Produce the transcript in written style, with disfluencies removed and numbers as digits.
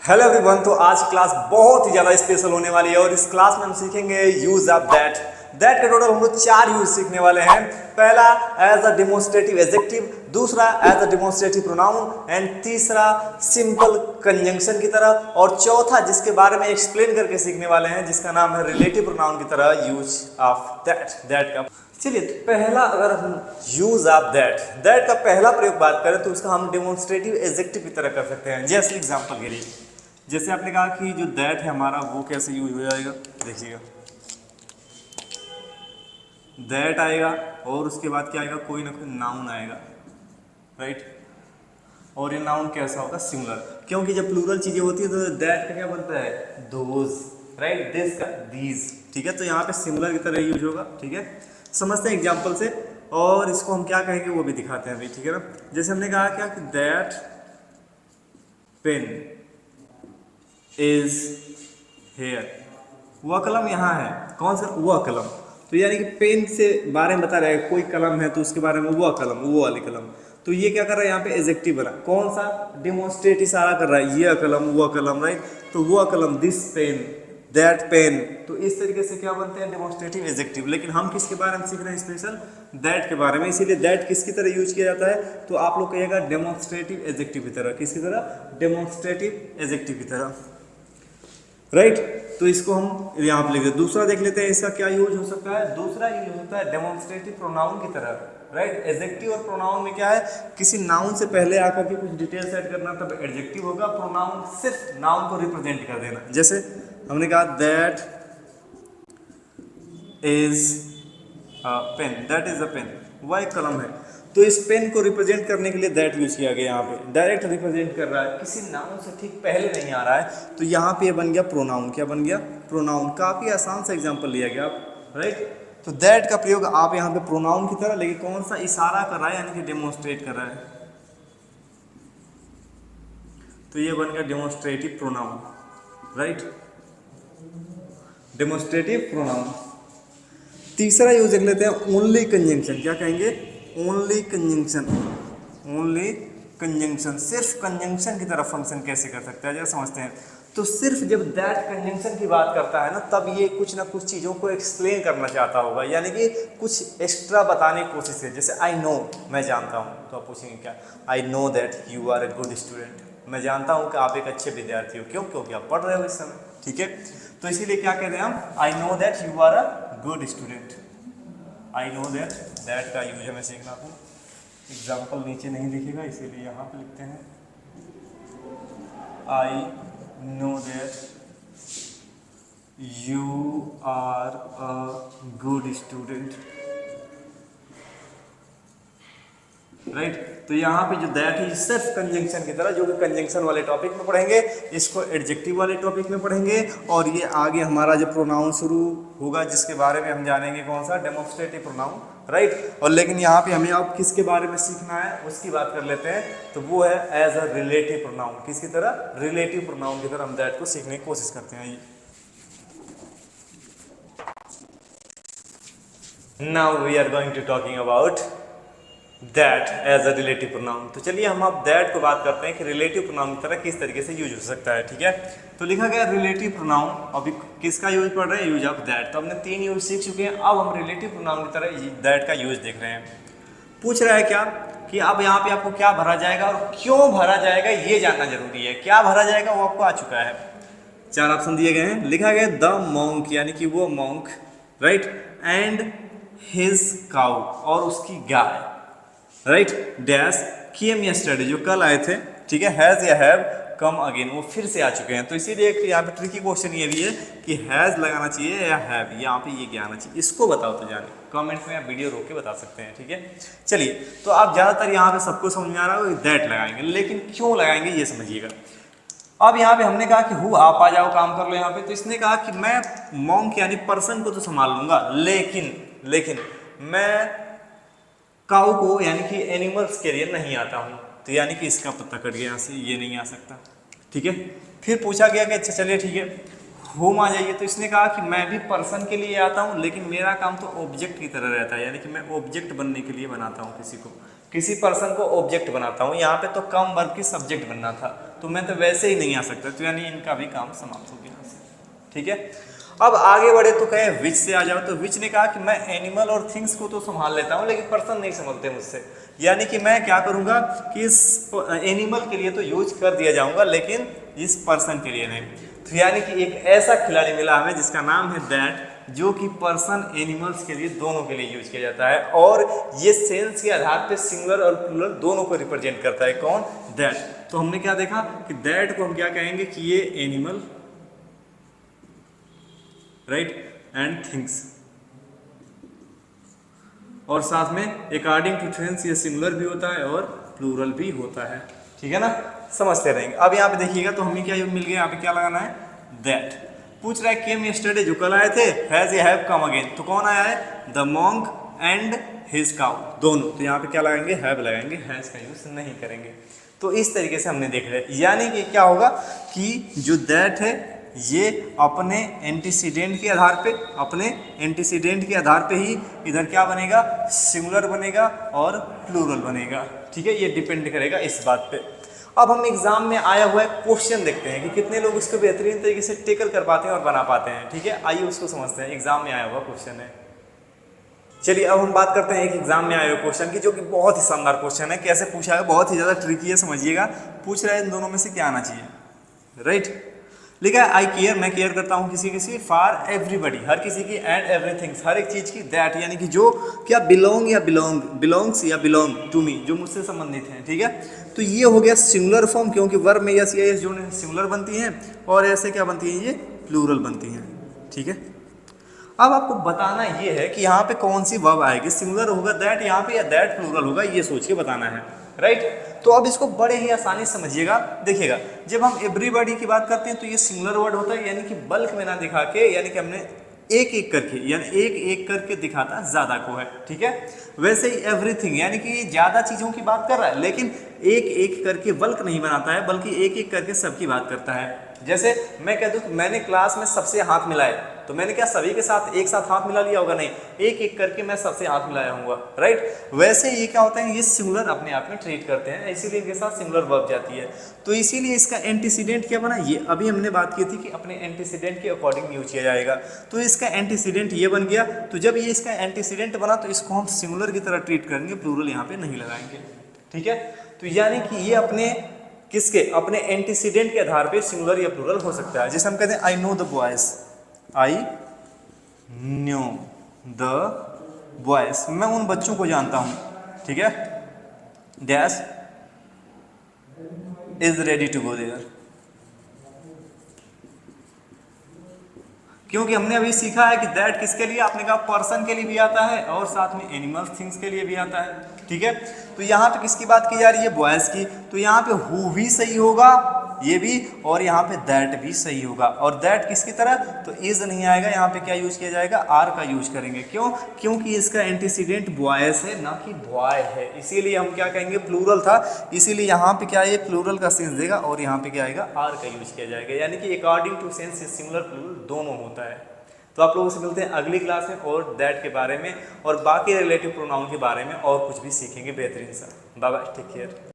Hello everyone. तो आज की क्लास बहुत ही ज़्यादा स्पेशल होने वाली है और इस क्लास में हम सीखेंगे यूज ऑफ दैट। दैट के टोटल हम लोग 4 यूज सीखने वाले हैं। पहला एज अ डेमोन्स्ट्रेटिव एडजेक्टिव, दूसरा as a demonstrative pronoun and तीसरा सिंपल कंजंक्शन की तरह और चौथा जिसके बारे में एक्सप्लेन करके सीखने वाले हैं जिसका नाम है रिलेटिव प्रोनाउन की तरह यूज ऑफ दैट का। चलिए तो पहला अगर हम यूज ऑफ दैट का पहला प्रयोग बात करें तो उसका हम डेमोन्स्ट्रेटिव एडजेक्टिव की तरह कर सकते हैं। जैसे एग्जांपल के लिए जैसे आपने कहा कि जो दैट है हमारा वो कैसे यूज हो जाएगा, देखिएगा दैट आएगा और उसके बाद क्या आएगा, कोई ना कोई नाउन आएगा, राइट। और ये नाउन कैसा होगा, सिंगुलर, क्योंकि जब प्लूरल चीजें होती है तो दैट का क्या बनता है, दोज, राइट, दिस का दीज, ठीक है। तो यहाँ पे सिंगुलर की तरह यूज होगा, ठीक है। समझते हैं एग्जाम्पल से और इसको हम क्या कहेंगे वो भी दिखाते हैं अभी, ठीक है ना। जैसे हमने कहा क्या कि दैट पेन इज हेयर, वह कलम यहाँ है, कौन सा, वह कलम। तो यानी कि पेन से बारे में बता रहा है, कोई कलम है तो उसके बारे में वह कलम, वो वाली कलम। तो ये क्या कर रहा है, यहाँ पे एडजेक्टिव बना, कौन सा, डेमोन्स्ट्रेट इशारा कर रहा है, यह कलम, वह कलम, राइट। तो वह कलम, दिस पेन, दैट पेन, तो इस तरीके से क्या बनते हैं, डेमोन्स्ट्रेटिव एडजेक्टिव। लेकिन हम किसके बारे में सीख रहे हैं, स्पेशल दैट के बारे में, इसीलिए दैट किसकी तरह यूज किया जाता है, तो आप लोग कहिएगा डेमोन्स्ट्रेटिव एडजेक्टिव की तरह। किसकी तरह, डेमोन्स्ट्रेटिव एडजेक्टिव की तरह, राइट। तो इसको हम यहाँ पे लिख देते। दूसरा देख लेते हैं इसका क्या यूज हो सकता है। दूसरा यूज होता है डेमोन्स्ट्रेटिव प्रोनाउन की तरह, राइट। एडजेक्टिव और प्रोनाउन में क्या है, किसी नाउन से पहले आकर के कुछ डिटेल्स ऐड करना तब एडजेक्टिव होगा, प्रोनाउन सिर्फ नाउन को रिप्रेजेंट कर देना। जैसे हमने कहा that is pen, that is a pen, वह एक कलम है। तो इस पेन को रिप्रेजेंट करने के लिए दैट यूज किया गया, यहाँ पे डायरेक्ट रिप्रेजेंट कर रहा है, किसी नाउन से ठीक पहले नहीं आ रहा है, तो यहाँ पे बन गया प्रोनाउन। क्या बन गया, प्रोनाउन। काफी आसान सा एग्जांपल लिया गया, राइट। तो दैट का प्रयोग आप यहाँ पे प्रोनाउन की तरह, लेकिन कौन सा, इशारा कर रहा है, यानी कि डेमोन्स्ट्रेट कर रहा है। तो ये बन गया demonstrative pronoun, right, demonstrative pronoun. तीसरा यूज देख लेते हैं, ओनली कंजंक्शन। क्या कहेंगे, ओनली कंजंक्शन, ओनली कंजंक्शन, सिर्फ कंजंक्शन की तरफ फंक्शन कैसे कर सकता है, जरा समझते हैं। तो सिर्फ जब दैट कंजंक्शन की बात करता है ना, तब ये कुछ ना कुछ चीज़ों को एक्सप्लेन करना चाहता होगा, यानी कि कुछ एक्स्ट्रा बताने की कोशिश है। जैसे आई नो, मैं जानता हूँ, तो आप पूछेंगे क्या, I know that you are a good student, मैं जानता हूँ कि आप एक अच्छे विद्यार्थी हो, क्यों, क्योंकि आप पढ़ रहे हो इस समय, ठीक है। तो इसीलिए क्या कहते हैं हम, I know that you are a good student. I know that का यूज हमें सीखना था। एग्जाम्पल नीचे नहीं लिखेगा, इसीलिए यहाँ पे लिखते हैं, I know that you are a good student, right. तो यहाँ पे जो दैट है सिर्फ कंजंक्शन की तरह, जो कि कंजंक्शन वाले टॉपिक में पढ़ेंगे, इसको एडजेक्टिव वाले टॉपिक में पढ़ेंगे, और ये आगे हमारा जो प्रोनाउन शुरू होगा जिसके बारे में हम जानेंगे, कौन सा, डेमोन्स्ट्रेटिव प्रोनाउन, राइट। और लेकिन यहाँ पे हमें अब किसके बारे में सीखना है उसकी बात कर लेते हैं, तो वो है एज अ रिलेटिव प्रोनाउन। किसकी तरह, रिलेटिव प्रोनाउन की तरह हम दैट को सीखने की कोशिश करते हैं। Now we are going to talking about that as a relative pronoun. तो चलिए हम अब दैट को बात करते हैं कि रिलेटिव प्रोनाउन की तरह किस तरीके से यूज हो सकता है, ठीक है। तो लिखा गया रिलेटिव प्रोनाउन, अभी किसका यूज पढ़ रहे हैं, यूज ऑफ दैट। तो हमने 3 यूज सीख चुके हैं, अब हम रिलेटिव प्रोनाउन की तरह दैट का यूज देख रहे हैं। पूछ रहा है क्या कि अब यहाँ पे आपको क्या भरा जाएगा और क्यों भरा जाएगा, ये जानना जरूरी है। क्या भरा जाएगा वो आपको आ चुका है, 4 ऑप्शन दिए गए हैं। लिखा गया द मॉन्क, यानी कि वो monk, right, and his cow, और उसकी गाय, राइट, डैश केम यस्टरडे, जो कल आए थे, ठीक है। हैज या हैव कम अगेन, वो फिर से आ चुके हैं। तो इसीलिए यहाँ पे ट्रिकी क्वेश्चन ये भी है कि हैज लगाना चाहिए या हैव, यहाँ पे ये क्या आना चाहिए, इसको बताओ तो जाने कमेंट्स में, आप वीडियो रोक के बता सकते हैं, ठीक है। चलिए, तो आप ज़्यादातर यहाँ पे सबको समझ में आ रहा हो दैट लगाएंगे, लेकिन क्यों लगाएंगे ये समझिएगा। अब यहाँ पे हमने कहा कि हु, आप आ जाओ काम कर लो यहाँ पे। तो इसने कहा कि मैं मॉन्क यानी पर्सन को तो संभाल लूंगा, लेकिन मैं काऊ को यानी कि एनिमल्स के लिए नहीं आता हूँ। तो यानी कि इसका पत्ता कट गया, यहाँ से ये नहीं आ सकता, ठीक है। फिर पूछा गया कि अच्छा चलिए ठीक है, होम आ जाइए। तो इसने कहा कि मैं भी पर्सन के लिए आता हूँ, लेकिन मेरा काम तो ऑब्जेक्ट की तरह रहता है, यानी कि मैं ऑब्जेक्ट बनने के लिए बनाता हूँ किसी को, किसी पर्सन को ऑब्जेक्ट बनाता हूँ। यहाँ पे तो कम वर्ब की सब्जेक्ट बनना था, तो मैं तो वैसे ही नहीं आ सकता, तो यानी इनका भी काम समाप्त हो गया। ठीक है, अब आगे बढ़े तो कहे विच से आ जाओ, तो विच ने कहा कि मैं एनिमल और थिंग्स को तो संभाल लेता हूँ लेकिन पर्सन नहीं संभलते मुझसे, यानी कि मैं क्या करूँगा कि इस एनिमल के लिए तो यूज कर दिया जाऊँगा लेकिन इस पर्सन के लिए नहीं। तो यानी कि एक ऐसा खिलाड़ी मिला हमें जिसका नाम है दैट, जो कि पर्सन एनिमल्स के लिए दोनों के लिए यूज किया जाता है, और ये सेंस के आधार पे सिंगुलर और प्लूरल दोनों को रिप्रेजेंट करता है। कौन? दैट। तो हमने क्या देखा कि दैट को हम क्या कहेंगे कि ये एनिमल, राइट, एंड थिंग्स, और साथ में अकॉर्डिंग टू सेंस ये सिंगुलर भी होता है और प्लूरल भी होता है। ठीक है ना, समझते रहेंगे। अब यहाँ पे देखिएगा तो हमें क्या मिल गया, यहाँ पे क्या लगाना है? दैट। पूछ रहा है केम यस्टरडे, जो कल आए थे, हैज या हैव कम अगेन, तो कौन आया है? The monk and his cow, दोनों। तो यहाँ पे क्या लगाएंगे? हैव लगाएंगे, हैज का यूज नहीं करेंगे। तो इस तरीके से हमने देख लिया, यानी कि क्या होगा कि जो दैट है ये अपने एंटीसीडेंट के आधार पे, अपने एंटीसीडेंट के आधार पे ही इधर क्या बनेगा? सिंगुलर बनेगा और प्लूरल बनेगा। ठीक है, ये डिपेंड करेगा इस बात पे। अब हम एग्जाम में आया हुआ क्वेश्चन देखते हैं कि कितने लोग उसको बेहतरीन तरीके से टेकल कर पाते हैं और बना पाते हैं। ठीक है, आइए उसको समझते हैं। एग्जाम में आया हुआ क्वेश्चन है, चलिए अब हम बात करते हैं एक एग्जाम में आए हुए क्वेश्चन की, जो कि बहुत ही शानदार क्वेश्चन है। कैसे पूछा है? बहुत ही ज़्यादा ट्रिकी है, समझिएगा। पूछ रहा है इन दोनों में से क्या आना चाहिए, राइट। लिखा है आई केयर, मैं केयर करता हूँ किसी किसी, फॉर एवरीबडी, हर किसी की, एंड एवरीथिंग, हर एक चीज़ की, दैट यानी कि जो क्या बिलोंग या बिलोंग्स या बिलोंग टू मी, जो मुझसे संबंधित है। ठीक है, तो ये हो गया सिंगुलर फॉर्म, क्योंकि वर्ब में यस या यस जोड़ने से सिंगुलर बनती हैं और ऐसे क्या बनती हैं? ये प्लूरल बनती हैं। ठीक है, अब आपको बताना ये है कि यहाँ पे कौन सी वर्ब आएगी, सिंगुलर होगा दैट यहाँ पे या दैट प्लूरल होगा, ये सोच के बताना है, राइट। तो अब इसको बड़े ही आसानी से समझिएगा। देखिएगा, जब हम एवरीबॉडी की बात करते हैं तो ये सिंगुलर वर्ड होता है, यानी कि बल्क में ना दिखा के, यानी कि हमने एक एक करके, यानी एक एक करके दिखाता ज़्यादा को है। ठीक है, वैसे ही एवरीथिंग यानी कि ज़्यादा चीज़ों की बात कर रहा है लेकिन एक एक करके बल्क नहीं बनाता है, बल्कि एक एक करके सबकी बात करता है। जैसे मैं कह दूँ कि मैंने क्लास में सबसे हाथ मिलाए, तो मैंने क्या सभी के साथ एक साथ हाथ मिला लिया होगा? नहीं, एक एक करके मैं सबसे हाथ मिलाया हूँ, राइट। वैसे ये क्या होता है? ये सिंगुलर अपने आप में ट्रीट करते हैं, इसीलिए इनके साथ सिंगुलर वर्ब जाती है। तो इसीलिए इसका एंटीसीडेंट क्या बना? ये अभी हमने बात की थी कि अपने एंटीसीडेंट के अकॉर्डिंग यूज किया जाएगा। तो इसका एंटीसीडेंट ये बन गया। तो जब ये इसका एंटीसीडेंट बना तो इसको हम सिंगुलर की तरह ट्रीट करेंगे, प्लूरल यहाँ पे नहीं लगाएंगे। ठीक है, तो यानी कि ये अपने किसके? अपने एंटीसीडेंट के आधार पे सिंगुलर या प्लूरल हो सकता है। जैसे हम कहते हैं I know the boys, I knew the boys, मैं उन बच्चों को जानता हूं। ठीक है, dash is ready to go there, क्योंकि हमने अभी सीखा है कि दैट किसके लिए? आपने कहा पर्सन के लिए भी आता है और साथ में एनिमल्स थिंग्स के लिए भी आता है। ठीक है, तो यहाँ पे किसकी बात की जा रही है? बॉयज की। तो यहाँ पे हु भी सही होगा, ये भी, और यहाँ पे दैट भी सही होगा। और दैट किसकी तरह? तो इज नहीं आएगा, यहाँ पे क्या यूज किया जाएगा? आर का यूज करेंगे। क्यों? क्योंकि इसका एंटीसीडेंट बॉयज है, ना कि बॉय है, इसीलिए हम क्या कहेंगे? प्लूरल था, इसीलिए यहाँ पे क्या है? प्लूरल का सेंस देगा और यहाँ पे क्या आएगा? आर का यूज किया जाएगा। यानी कि according to sense singular plural दोनों होता है। तो आप लोगों से मिलते हैं अगली क्लास में और दैट के बारे में और बाकी रिलेटिव प्रोनाउन के बारे में और कुछ भी सीखेंगे बेहतरीन सा। Bye bye, take care.